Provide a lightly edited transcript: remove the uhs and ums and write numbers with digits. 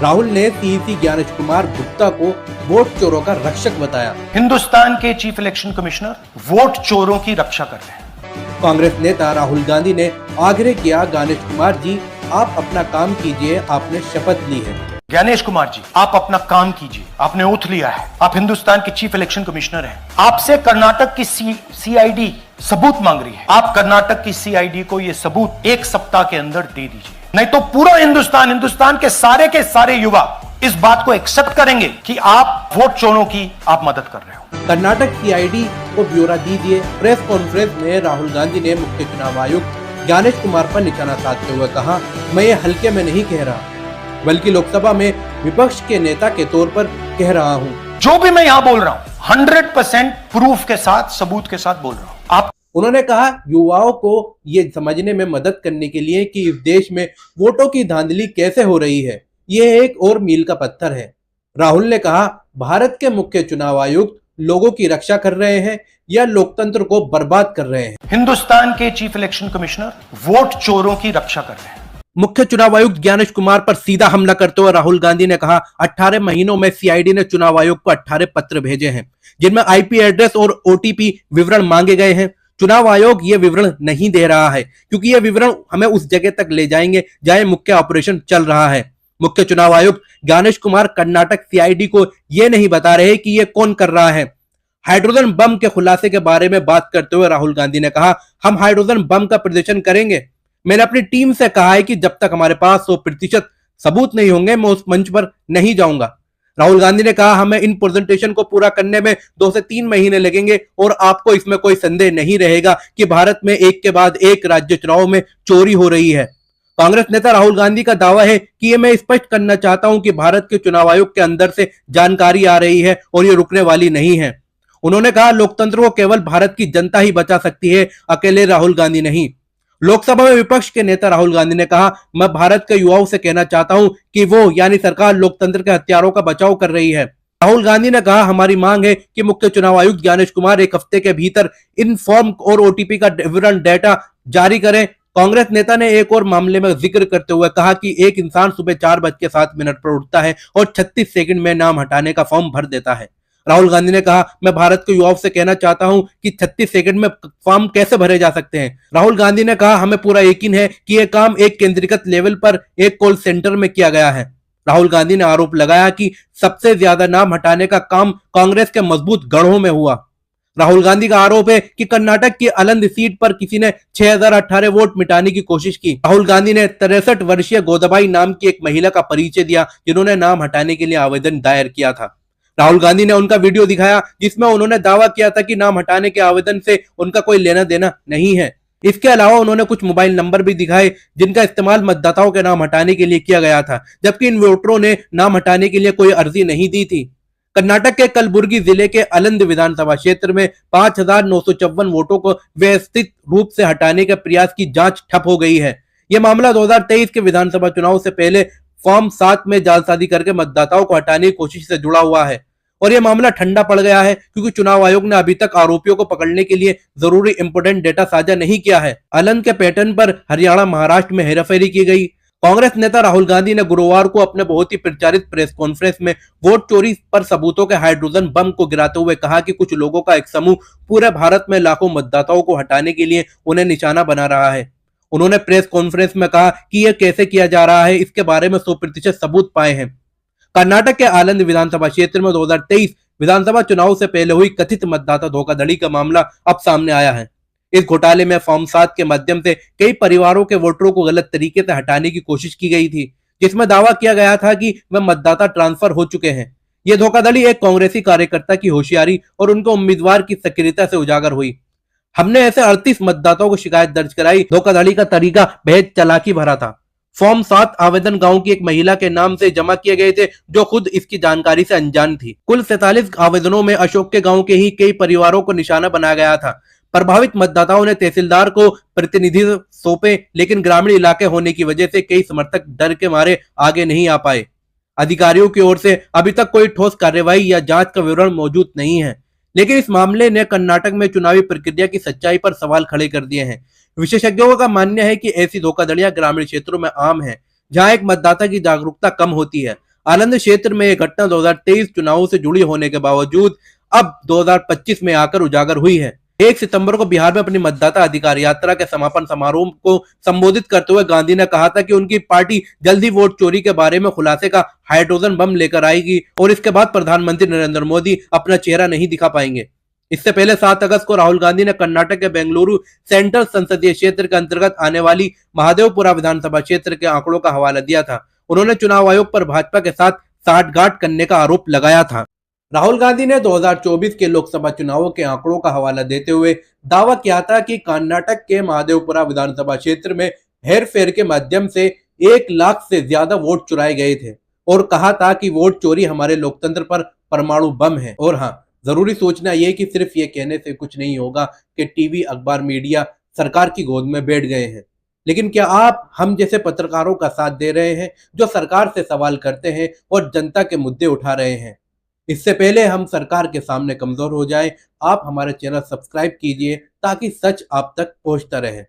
राहुल ने सीईसी ज्ञानेश कुमार गुप्ता को वोट चोरों का रक्षक बताया। हिंदुस्तान के चीफ इलेक्शन कमिश्नर वोट चोरों की रक्षा कर रहे हैं। कांग्रेस नेता राहुल गांधी ने आग्रह किया, ज्ञानेश कुमार जी आप अपना काम कीजिए, आपने शपथ ली है। ज्ञानेश कुमार जी आप अपना काम कीजिए, आपने ओथ लिया है, आप हिंदुस्तान के चीफ इलेक्शन कमिश्नर हैं। आपसे कर्नाटक की सीआईडी सबूत मांग रही है। आप कर्नाटक की सीआईडी को ये सबूत 1 सप्ताह के अंदर दे दीजिए, नहीं तो पूरा हिंदुस्तान के सारे युवा इस बात को एक्सेप्ट करेंगे कि आप वोट चोरों की आप मदद कर रहे हो। कर्नाटक सीआईडी को ब्यौरा दीजिए। प्रेस कॉन्फ्रेंस में राहुल गांधी ने मुख्य चुनाव आयुक्त ज्ञानेश कुमार पर निशाना साधते हुए कहा, मैं ये हल्के में नहीं कह रहा, बल्कि लोकसभा में विपक्ष के नेता के तौर पर कह रहा हूं। जो भी मैं यहां बोल रहा हूं 100% प्रूफ के साथ, सबूत के साथ बोल रहा हूं। उन्होंने कहा, युवाओं को ये समझने में मदद करने के लिए कि इस देश में वोटों की धांधली कैसे हो रही है, ये एक और मील का पत्थर है। राहुल ने कहा, भारत के मुख्य चुनाव आयुक्त लोगों की रक्षा कर रहे हैं या लोकतंत्र को बर्बाद कर रहे हैं। हिंदुस्तान के चीफ इलेक्शन कमिश्नर वोट चोरों की रक्षा कर रहे हैं। मुख्य चुनाव आयुक्त ज्ञानेश कुमार पर सीधा हमला करते हुए राहुल गांधी ने कहा, 18 महीनों में सीआईडी ने चुनाव आयोग को 18 पत्र भेजे हैं, जिनमें आईपी एड्रेस और ओटीपी विवरण मांगे गए हैं। चुनाव आयोग ये विवरण नहीं दे रहा है, क्योंकि ये विवरण हमें उस जगह तक ले जाएंगे जहां मुख्य ऑपरेशन चल रहा है। मुख्य चुनाव आयुक्त ज्ञानेश कुमार कर्नाटक सीआईडी को यह नहीं बता रहे कि ये कौन कर रहा है। हाइड्रोजन बम के खुलासे के बारे में बात करते हुए राहुल गांधी ने कहा, हम हाइड्रोजन बम का प्रदर्शन करेंगे। मैंने अपनी टीम से कहा है कि जब तक हमारे पास 100% सबूत नहीं होंगे, मैं उस मंच पर नहीं जाऊंगा। राहुल गांधी ने कहा, हमें इन प्रेजेंटेशन को पूरा करने में 2 से 3 महीने लगेंगे और आपको इसमें कोई संदेह नहीं रहेगा कि भारत में एक के बाद एक राज्य चुनाव में चोरी हो रही है। कांग्रेस नेता राहुल गांधी का दावा है कि ये मैं स्पष्ट करना चाहता हूं कि भारत के चुनाव आयोग के अंदर से जानकारी आ रही है और ये रुकने वाली नहीं है। उन्होंने कहा, लोकतंत्र को केवल भारत की जनता ही बचा सकती है, अकेले राहुल गांधी नहीं। लोकसभा में विपक्ष के नेता राहुल गांधी ने कहा, मैं भारत के युवाओं से कहना चाहता हूं कि वो यानी सरकार लोकतंत्र के हथियारों का बचाव कर रही है। राहुल गांधी ने कहा, हमारी मांग है कि मुख्य चुनाव आयुक्त ज्ञानेश कुमार 1 हफ्ते के भीतर इन फॉर्म और ओटीपी का विवरण डेटा जारी करें। कांग्रेस नेता ने एक और मामले में जिक्र करते हुए कहा कि एक इंसान सुबह 4:07 पर उठता है और 36 सेकंड में नाम हटाने का फॉर्म भर देता है। राहुल गांधी ने कहा, मैं भारत के युवाओं से कहना चाहता हूं कि 36 सेकंड में फॉर्म कैसे भरे जा सकते हैं। राहुल गांधी ने कहा, हमें पूरा यकीन है कि यह काम एक केंद्रीकृत लेवल पर एक कॉल सेंटर में किया गया है। राहुल गांधी ने आरोप लगाया कि सबसे ज्यादा नाम हटाने का काम कांग्रेस के मजबूत गढ़ों में हुआ। राहुल गांधी का आरोप है कि कर्नाटक की अलंद सीट पर किसी ने 6018 वोट मिटाने की कोशिश की। राहुल गांधी ने 63 वर्षीय गोदाबाई नाम की एक महिला का परिचय दिया, जिन्होंने नाम हटाने के लिए आवेदन दायर किया था। राहुल गांधी ने उनका वीडियो दिखाया, जिसमें उन्होंने दावा किया था कि नाम हटाने के आवेदन से उनका कोई लेना देना नहीं है। इसके अलावा उन्होंने कुछ मोबाइल नंबर भी दिखाए, जिनका इस्तेमाल मतदाताओं के नाम हटाने के लिए किया गया था, जबकि इन वोटरों ने नाम हटाने के लिए कोई अर्जी नहीं दी थी। कर्नाटक के कलबुर्गी जिले के अलंद विधानसभा क्षेत्र में 5954 वोटों को व्यवस्थित रूप से हटाने के प्रयास की जांच ठप हो गई है। यह मामला 2023 के विधानसभा चुनाव से पहले फॉर्म 7 में जालसाजी करके मतदाताओं को हटाने की कोशिश से जुड़ा हुआ है और यह मामला ठंडा पड़ गया है, क्योंकि चुनाव आयोग ने अभी तक आरोपियों को पकड़ने के लिए जरूरी इंपोर्टेंट डेटा साझा नहीं किया है। अलंद के पैटर्न पर हरियाणा, महाराष्ट्र में हेराफेरी की गई। कांग्रेस नेता राहुल गांधी ने गुरुवार को अपने बहुत ही प्रचारित प्रेस कॉन्फ्रेंस में वोट चोरी पर सबूतों के हाइड्रोजन बम को गिराते हुए कहा कि कुछ लोगों का एक समूह पूरे भारत में लाखों मतदाताओं को हटाने के लिए उन्हें निशाना बना रहा है। उन्होंने प्रेस कॉन्फ्रेंस में कहा कि यह कैसे किया जा रहा है, इसके बारे में 100% सबूत पाए हैं। कर्नाटक के आनंद विधानसभा क्षेत्र में 2023 विधानसभा चुनाव से पहले हुई कथित मतदाता धोखाधड़ी का मामला अब सामने आया है। इस घोटाले में फॉर्म 7 के माध्यम से कई परिवारों के वोटरों को गलत तरीके से हटाने की कोशिश की गई थी, जिसमें दावा किया गया था कि वे मतदाता ट्रांसफर हो चुके हैं। यह धोखाधड़ी एक कांग्रेसी कार्यकर्ता की होशियारी और उनके उम्मीदवार की सक्रियता से उजागर हुई। हमने ऐसे 38 मतदाताओं को शिकायत दर्ज कराई। धोखाधड़ी का तरीका बेहद चालाकी भरा था। फॉर्म 7 आवेदन गांव की एक महिला के नाम से जमा किए गए थे, जो खुद इसकी जानकारी से अनजान थी। कुल 47 आवेदनों में अशोक के गांव के ही कई परिवारों को निशाना बनाया गया था। प्रभावित मतदाताओं ने तहसीलदार को प्रतिनिधित्व सौंपे, लेकिन ग्रामीण इलाके होने की वजह से कई समर्थक डर के मारे आगे नहीं आ पाए। अधिकारियों की ओर से अभी तक कोई ठोस कार्रवाई या जांच का विवरण मौजूद नहीं है, लेकिन इस मामले ने कर्नाटक में चुनावी प्रक्रिया की सच्चाई पर सवाल खड़े कर दिए हैं। विशेषज्ञों का मानना है कि ऐसी धोखाधड़ियां ग्रामीण क्षेत्रों में आम है, जहां एक मतदाता की जागरूकता कम होती है। आनंद क्षेत्र में यह घटना 2023 चुनावों से जुड़ी होने के बावजूद अब 2025 में आकर उजागर हुई है। 1 सितंबर को बिहार में अपनी मतदाता अधिकार यात्रा के समापन समारोह को संबोधित करते हुए गांधी ने कहा था कि उनकी पार्टी जल्दी वोट चोरी के बारे में खुलासे का हाइड्रोजन बम लेकर आएगी और इसके बाद प्रधानमंत्री नरेंद्र मोदी अपना चेहरा नहीं दिखा पाएंगे। इससे पहले 7 अगस्त को राहुल गांधी ने कर्नाटक के बेंगलुरु सेंट्रल संसदीय क्षेत्र के अंतर्गत आने वाली महादेवपुरा विधानसभा क्षेत्र के आंकड़ों का हवाला दिया था। उन्होंने चुनाव आयोग पर भाजपा के साथ साठगांठ करने का आरोप लगाया था। राहुल गांधी ने 2024 के लोकसभा चुनावों के आंकड़ों का हवाला देते हुए दावा किया था कि कर्नाटक के महादेवपुरा विधानसभा क्षेत्र में हेरफेर के माध्यम से 1 लाख से ज्यादा वोट चुराए गए थे और कहा था कि वोट चोरी हमारे लोकतंत्र पर परमाणु बम है। और हाँ, जरूरी सोचना यह कि सिर्फ ये कहने से कुछ नहीं होगा कि टीवी, अखबार, मीडिया सरकार की गोद में बैठ गए हैं, लेकिन क्या आप हम जैसे पत्रकारों का साथ दे रहे हैं जो सरकार से सवाल करते हैं और जनता के मुद्दे उठा रहे हैं। इससे पहले हम सरकार के सामने कमजोर हो जाएं, आप हमारे चैनल सब्सक्राइब कीजिए ताकि सच आप तक पहुंचता रहे।